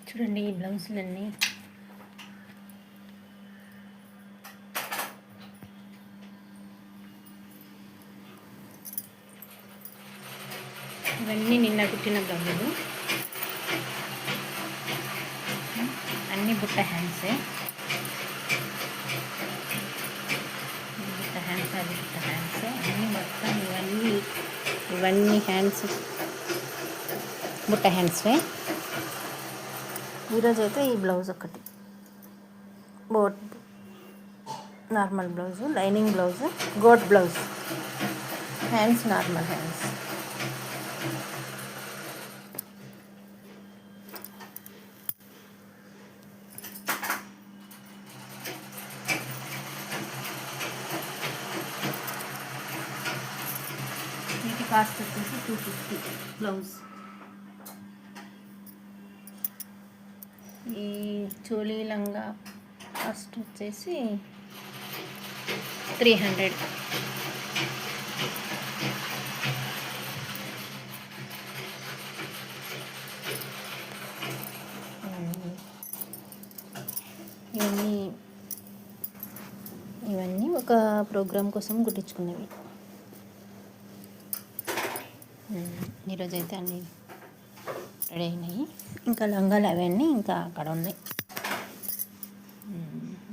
చూడండి ఈ బ్లౌజులన్నీ ఇవన్నీ నిన్న కుట్టిన బ్లౌజులు, అన్నీ బుట్ట హ్యాండ్సే. బుట్ట హ్యాండ్స్, అది బుట్ట హ్యాండ్సే అన్నీ మొత్తం. ఇవన్నీ హ్యాండ్స్ బుట్ట హ్యాండ్స్వే. ఈరోజు అయితే ఈ బ్లౌజ్ ఒకటి boat normal blouse, lining blouse, గోట్ బ్లౌజ్, హ్యాండ్స్ నార్మల్ హ్యాండ్స్. వీటి కాస్ట్ వచ్చేసి 250 బ్లౌజ్. ఈ చోలీ లంగా కాస్ట్ వచ్చేసి 300. ఇవన్నీ ఒక ప్రోగ్రామ్ కోసం కుట్టించుకునేవి. ఈరోజు అయితే అన్నీ రెడీ అయినాయి. ఇంకా లంగాలు అవన్నీ ఇంకా అక్కడ ఉన్నాయి,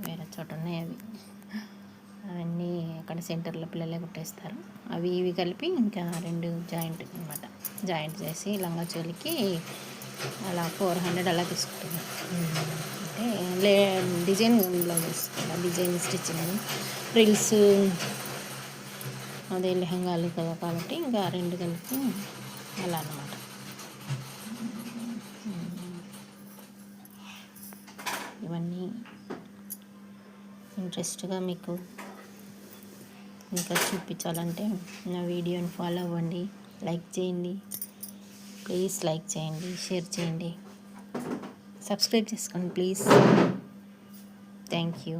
వేరే చోట ఉన్నాయి. అవన్నీ అక్కడ సెంటర్లో పిల్లలే కుట్టేస్తారు. అవి ఇవి కలిపి ఇంకా 2 జాయింట్ అనమాట. జాయింట్ చేసి లంగా చోలికి అలా 400 అలా తీసుకుంటున్నాను. అంటే డిజైన్ బ్లౌజెస్ కదా, డిజైన్ స్టిచ్చింగ్ ఫ్రిల్స్, అదే లెహంగాలు కదా, కాబట్టి ఇంకా 2 కలిపి అలా అన్నమాట. ఇవన్నీ ఇంట్రెస్ట్గా మీకు ఇంకా చూపించాలంటే నా వీడియోని ఫాలో అవ్వండి, లైక్ చేయండి, ప్లీజ్ లైక్ చేయండి, షేర్ చేయండి, సబ్స్క్రైబ్ చేసుకోండి ప్లీజ్. Thank you.